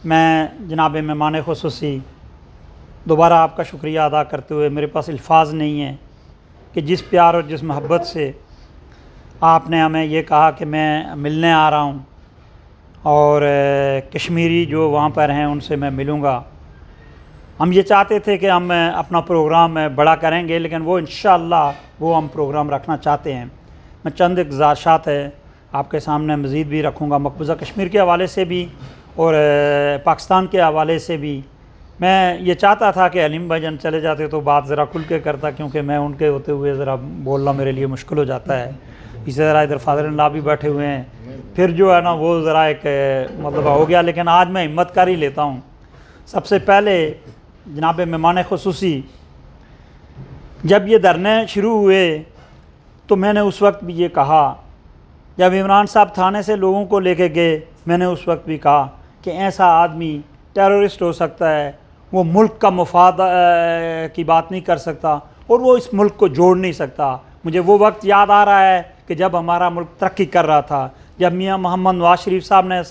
मैं जनाब मेहमान ख़ुसूसी दोबारा आपका शुक्रिया अदा करते हुए, मेरे पास अल्फाज नहीं है कि जिस प्यार और जिस मोहब्बत से आपने हमें ये कहा कि मैं मिलने आ रहा हूँ और कश्मीरी जो वहाँ पर हैं उनसे मैं मिलूँगा। हम ये चाहते थे कि हम अपना प्रोग्राम बड़ा करेंगे, लेकिन वो इंशाअल्लाह वो हम प्रोग्राम रखना चाहते हैं। मैं चंद गुज़ारिशात है आपके सामने मज़ीद भी रखूँगा, मकबूजा कश्मीर के हवाले से भी और पाकिस्तान के हवाले से भी। मैं ये चाहता था कि अलीम भाईजान चले जाते तो बात ज़रा खुल के करता, क्योंकि मैं उनके होते हुए ज़रा बोलना मेरे लिए मुश्किल हो जाता है। इसी तरह इधर फादर इन लॉ भी बैठे हुए हैं, फिर जो है ना वो ज़रा एक मतलब हो गया। लेकिन आज मैं हिम्मत कर ही लेता हूँ। सबसे पहले जनाब मेहमान ख़ुसूसी, जब ये धरने शुरू हुए तो मैंने उस वक्त भी ये कहा, जब इमरान साहब थाने से लोगों को लेके गए, मैंने उस वक्त भी कहा कि ऐसा आदमी टेररिस्ट हो सकता है, वो मुल्क का मुफाद की बात नहीं कर सकता और वो इस मुल्क को जोड़ नहीं सकता। मुझे वो वक्त याद आ रहा है कि जब हमारा मुल्क तरक्की कर रहा था, जब मियाँ मोहम्मद नवाज शरीफ साहब ने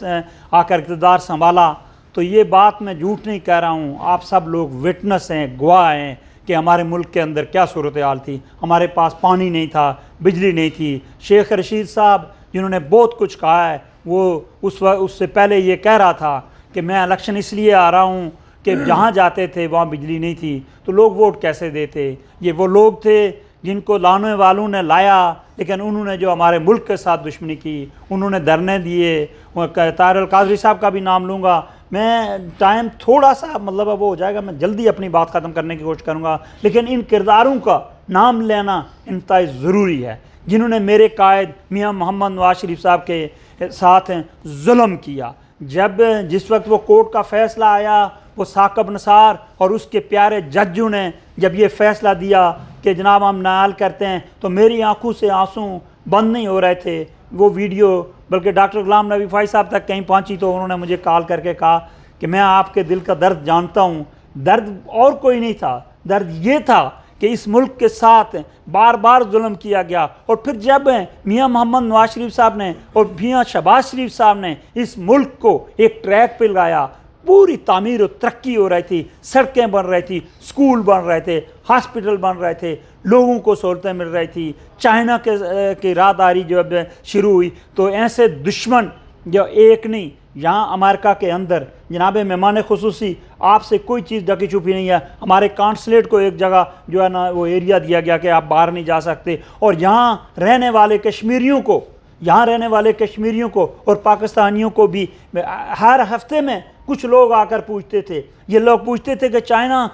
आकर इक़्तिदार संभाला। तो ये बात मैं झूठ नहीं कह रहा हूँ, आप सब लोग विटनेस हैं, गवाह हैं कि हमारे मुल्क के अंदर क्या सूरत हाल थी। हमारे पास पानी नहीं था, बिजली नहीं थी। शेख रशीद साहब जिन्होंने बहुत कुछ कहा है, वो उससे पहले ये कह रहा था कि मैं इलेक्शन इसलिए आ रहा हूँ कि जहाँ जाते थे वहाँ बिजली नहीं थी, तो लोग वोट कैसे देते। ये वो लोग थे जिनको लाने वालों ने लाया, लेकिन उन्होंने जो हमारे मुल्क के साथ दुश्मनी की, उन्होंने धरने दिए। ताहिर अल कादरी साहब का भी नाम लूँगा मैं, टाइम थोड़ा सा मतलब वो हो जाएगा, मैं जल्दी अपनी बात ख़त्म करने की कोशिश करूँगा। लेकिन इन किरदारों का नाम लेना इंतहाई ज़रूरी है, जिन्होंने मेरे कायद मियाँ मोहम्मद नवाज शरीफ साहब के साथ जुल्म किया। जब जिस वक्त वो कोर्ट का फ़ैसला आया, वो साकब नसार और उसके प्यारे जजों ने जब ये फ़ैसला दिया कि जनाब हम नाल करते हैं, तो मेरी आंखों से आंसू बंद नहीं हो रहे थे। वो वीडियो बल्कि डॉक्टर गुलाम नबी फ़ाइज़ साहब तक कहीं पहुंची, तो उन्होंने मुझे कॉल करके कहा कि मैं आपके दिल का दर्द जानता हूँ। दर्द और कोई नहीं था, दर्द ये था कि इस मुल्क के साथ बार बार जुल्म किया गया। और फिर जब मियाँ मोहम्मद नवाज शरीफ साहब ने और मियाँ शहबाज शरीफ साहब ने इस मुल्क को एक ट्रैक पे लगाया, पूरी तामीर और तरक्की हो रही थी, सड़कें बन रही थी, स्कूल बन रहे थे, हॉस्पिटल बन रहे थे, लोगों को सहूलतें मिल रही थी। चाइना की राहदारी जब शुरू हुई तो ऐसे दुश्मन जो एक नहीं, यहाँ अमेरिका के अंदर जनाब मेहमान ख़ुसूसी आपसे कोई चीज़ ढकी छुपी नहीं है। हमारे काउंसलेट को एक जगह जो है ना वो एरिया दिया गया कि आप बाहर नहीं जा सकते। और यहाँ रहने वाले कश्मीरियों को और पाकिस्तानियों को भी हर हफ्ते में कुछ लोग आकर पूछते थे, ये लोग पूछते थे कि चाइना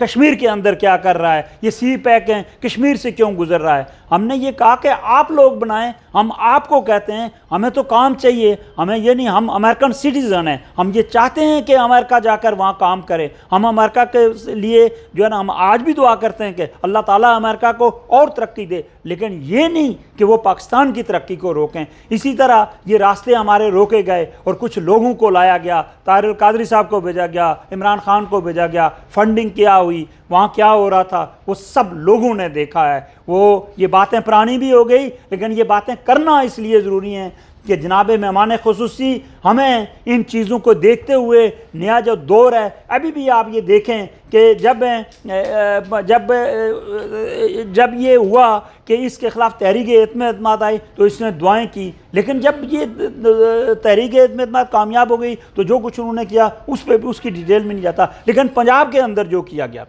कश्मीर के अंदर क्या कर रहा है, ये सी पैक है कश्मीर से क्यों गुजर रहा है। हमने ये कहा कि आप लोग बनाएं, हम आपको कहते हैं, हमें तो काम चाहिए, हमें ये नहीं, हम अमेरिकन सिटीज़न हैं, हम ये चाहते हैं कि अमेरिका जाकर वहाँ काम करें। हम अमेरिका के लिए जो है ना हम आज भी दुआ करते हैं कि अल्लाह ताला अमेरिका को और तरक्की दे, लेकिन ये नहीं कि वो पाकिस्तान की तरक्की को रोकें। इसी तरह ये रास्ते हमारे रोके गए और कुछ लोगों को लाया गया, ताहिर अल कादरी साहब को भेजा गया, इमरान खान को भेजा गया, फंडिंग क्या हुई, वहाँ क्या हो रहा था, वो सब लोगों ने देखा है। वो ये बातें पुरानी भी हो गई, लेकिन ये बातें करना इसलिए ज़रूरी हैं कि जनाब मेहमान ख़ुसूसी हमें इन चीज़ों को देखते हुए नया जो दौर है, अभी भी आप ये देखें कि जब ये हुआ कि इसके ख़िलाफ़ तहरीक एतमाद आई तो इसने दुआएं की, लेकिन जब ये तहरीक एतमाद कामयाब हो गई तो जो कुछ उन्होंने किया उस पर भी उसकी डिटेल में नहीं जाता। लेकिन पंजाब के अंदर जो किया गया,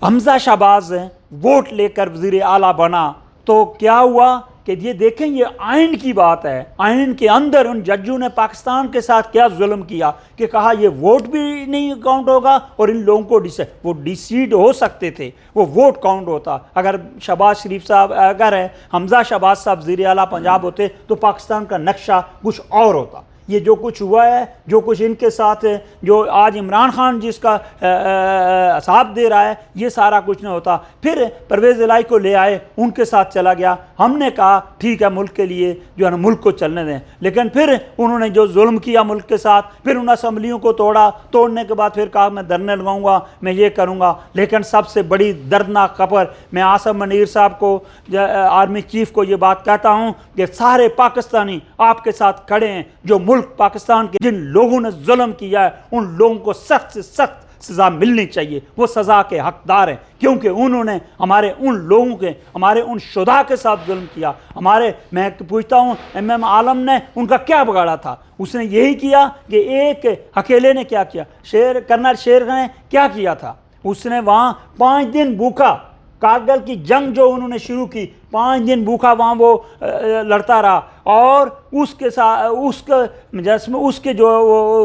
हमजा शहबाज वोट लेकर वज़ीर आला बना, तो क्या हुआ कि ये देखें, ये आइन की बात है। आइन के अंदर उन जजों ने पाकिस्तान के साथ क्या जुल्म किया कि कहा ये वोट भी नहीं काउंट होगा और इन लोगों को वो डिसीड हो सकते थे, वो वोट काउंट होता। अगर शहबाज शरीफ साहब, अगर हमजा शहबाज साहब वज़ीर आला पंजाब होते तो पाकिस्तान का नक्शा कुछ और होता। ये जो कुछ हुआ है, जो कुछ इनके साथ है, जो आज इमरान खान जिसका साथ दे रहा है, ये सारा कुछ नहीं होता। फिर परवेज़ इलाही को ले आए, उनके साथ चला गया। हमने कहा ठीक है, मुल्क के लिए जो है ना मुल्क को चलने दें, लेकिन फिर उन्होंने जो जुल्म किया मुल्क के साथ, फिर उन असम्बलियों को तोड़ा, तोड़ने के बाद फिर कहा मैं धरने लगाऊंगा, मैं ये करूँगा। लेकिन सबसे बड़ी दर्दनाक खबर, मैं आसिम मुनीर साहब को, आर्मी चीफ को ये बात कहता हूँ कि सारे पाकिस्तानी आपके साथ खड़े हैं, जो मुल्क मुल्क पाकिस्तान के जिन लोगों ने जुल्म किया है उन लोगों को सख्त से सख्त सज़ा मिलनी चाहिए। वो सज़ा के हकदार हैं क्योंकि उन्होंने हमारे उन लोगों के, हमारे उन शुदा के साथ जुल्म किया। मैं पूछता हूँ MM आलम ने उनका क्या बिगाड़ा था? उसने यही किया कि एक अकेले ने क्या किया, कर्नल शेर ने क्या किया था? उसने वहाँ 5 दिन भूखा, कारगिल की जंग जो उन्होंने शुरू की, 5 दिन भूखा वहाँ वो लड़ता रहा और उसके साथ उसके जो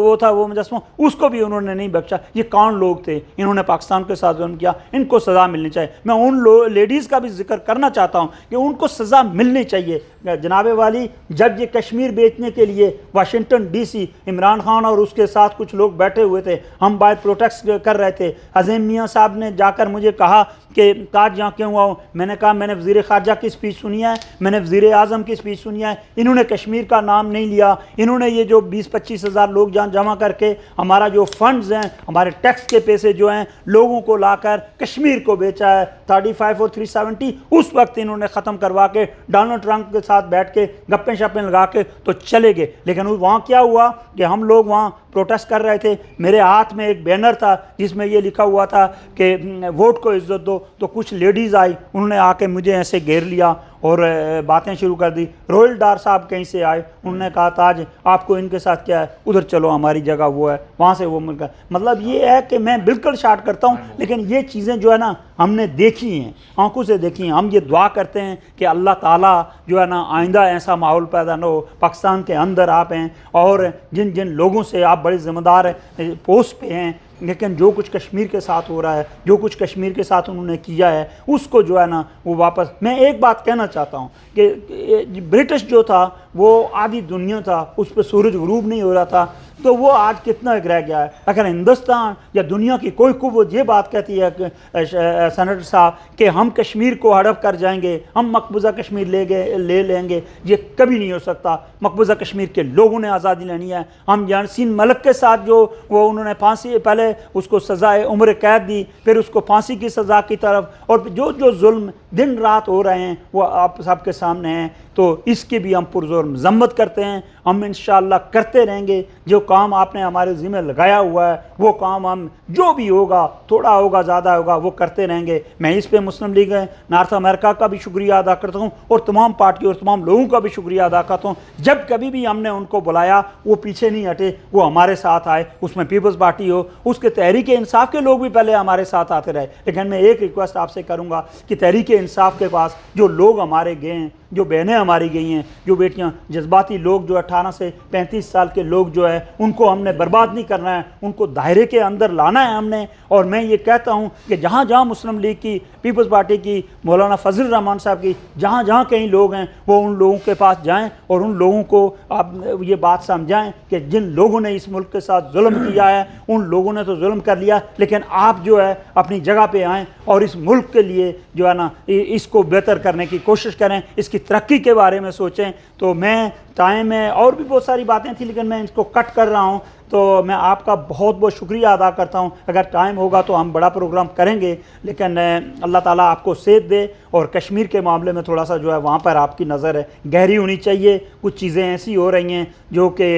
वो था वो मुजस्समा, उसको भी उन्होंने नहीं बख्शा। ये कौन लोग थे? इन्होंने पाकिस्तान के साथ जुल्म किया, इनको सज़ा मिलनी चाहिए। मैं उन लेडीज़ का भी जिक्र करना चाहता हूँ कि उनको सज़ा मिलनी चाहिए। जनाबे वाली, जब ये कश्मीर बेचने के लिए वाशिंगटन DC, इमरान खान और उसके साथ कुछ लोग बैठे हुए थे, हम बाहर प्रोटेस्ट कर रहे थे। अज़ीम मियाँ साहब ने जाकर मुझे कहा कि ताज यहाँ क्यों हुआ? मैंने कहा मैंने वज़ीर ख़ारजा की स्पीच सुनी है, मैंने वज़ीर आज़म की स्पीच सुनी है, इन्होंने कश्मीर का नाम नहीं लिया। इन्होंने ये जो 20-25 हज़ार लोग जमा करके हमारा जो फंड्स हैं, हमारे टैक्स के पैसे जो हैं, लोगों को लाकर कश्मीर को बेचा है 35 और 370। उस वक्त इन्होंने ख़त्म करवा के डोनाल्ड ट्रंप के साथ बैठ के गप्पें शप्पें लगा के तो चले गए। लेकिन वहाँ क्या हुआ कि हम लोग वहाँ प्रोटेस्ट कर रहे थे, मेरे हाथ में एक बैनर था जिसमें ये लिखा हुआ था कि वोट को इज्जत दो। तो कुछ लेडीज़ आई, उन्होंने आके मुझे ऐसे घेर लिया और बातें शुरू कर दी। रोहिल डार साहब कहीं से आए, उन्होंने कहा ताज आपको इनके साथ क्या है, उधर चलो हमारी जगह वो है, वहाँ से वो मिलकर। मतलब ये है कि मैं बिल्कुल शार्ट करता हूँ, लेकिन ये चीज़ें जो है ना हमने देखी हैं, आंखों से देखी हैं। हम ये दुआ करते हैं कि अल्लाह ताला जो है ना आइंदा ऐसा माहौल पैदा न हो। पाकिस्तान के अंदर आप हैं और जिन जिन लोगों से आप बड़े ज़िम्मेदार पोस्ट पे हैं, लेकिन जो कुछ कश्मीर के साथ हो रहा है, जो कुछ कश्मीर के साथ उन्होंने किया है, उसको जो है ना वो वापस। मैं एक बात कहना चाहता हूँ कि ब्रिटिश जो था वो आधी दुनिया था, उस पर सूरज गुरूब नहीं हो रहा था, तो वो आज कितना रह गया है। अगर हिंदुस्तान या दुनिया की कोई कुव्वत ये बात कहती है कि सेनेटर साहब कि हम कश्मीर को हड़प कर जाएंगे, हम मकबूजा कश्मीर ले लेंगे, ये कभी नहीं हो सकता। मकबूजा कश्मीर के लोगों ने आज़ादी लेनी है। हम यासीन मलिक के साथ जो वो उन्होंने फांसी, पहले उसको सज़ाए उम्र कैद दी, फिर उसको फांसी की सज़ा की तरफ, और जो जो जुल्म दिन रात हो रहे हैं वो आप सबके सामने हैं। तो इसकी भी हम पुरजोर मज़म्मत करते हैं। हम इंशाअल्लाह करते रहेंगे। जो काम आपने हमारे ज़िम्मे लगाया हुआ है वो काम हम, जो भी होगा, थोड़ा होगा ज़्यादा होगा, वो करते रहेंगे। मैं इस पे मुस्लिम लीग नॉर्थ अमेरिका का भी शुक्रिया अदा करता हूँ और तमाम पार्टी और तमाम लोगों का भी शुक्रिया अदा करता हूँ। जब कभी भी हमने उनको बुलाया वो पीछे नहीं हटे, वो हमारे साथ आए। उसमें पीपल्स पार्टी हो, उसके तहरीक इंसाफ के लोग भी पहले हमारे साथ आते रहे। लेकिन मैं एक रिक्वेस्ट आपसे करूँगा कि तहरीक इंसाफ के पास जो लोग हमारे गए हैं, जो बहनें हमारी गई हैं, जो बेटियां, जज्बाती लोग जो 18 से 35 साल के लोग जो है, उनको हमने बर्बाद नहीं करना है, उनको दायरे के अंदर लाना है हमने। और मैं ये कहता हूँ कि जहाँ जहाँ मुस्लिम लीग की, पीपल्स पार्टी की, मौलाना फजल रहमान साहब की, जहाँ जहाँ कहीं लोग हैं वो उन लोगों के पास जाएँ और उन लोगों को आप ये बात समझाएँ कि जिन लोगों ने इस मुल्क के साथ जुल्म किया है, उन लोगों ने तो जुल्म कर लिया, लेकिन आप जो है अपनी जगह पे आएँ और इस मुल्क के लिए जो है ना इसको बेहतर करने की कोशिश करें, इसकी तरक्की के बारे में सोचें। तो मैं, टाइम है और भी बहुत सारी बातें थी लेकिन मैं इसको कट कर रहा हूँ। तो मैं आपका बहुत बहुत शुक्रिया अदा करता हूँ। अगर टाइम होगा तो हम बड़ा प्रोग्राम करेंगे, लेकिन अल्लाह ताला आपको सेहत दे। और कश्मीर के मामले में थोड़ा सा जो है वहाँ पर आपकी नज़र गहरी होनी चाहिए। कुछ चीज़ें ऐसी हो रही हैं जो कि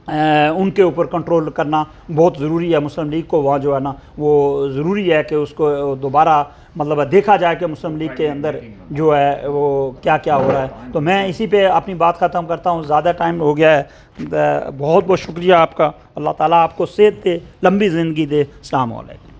उनके ऊपर कंट्रोल करना बहुत ज़रूरी है। मुस्लिम लीग को वहाँ जो है ना वो ज़रूरी है कि उसको दोबारा मतलब देखा जाए कि मुस्लिम लीग के अंदर जो है वो क्या क्या हो रहा है। तो मैं इसी पे अपनी बात ख़त्म करता हूँ, ज़्यादा टाइम हो गया है। बहुत बहुत शुक्रिया आपका। अल्लाह ताला आपको सेहत दे, लंबी ज़िंदगी दे। अस्सलाम वालेकुम।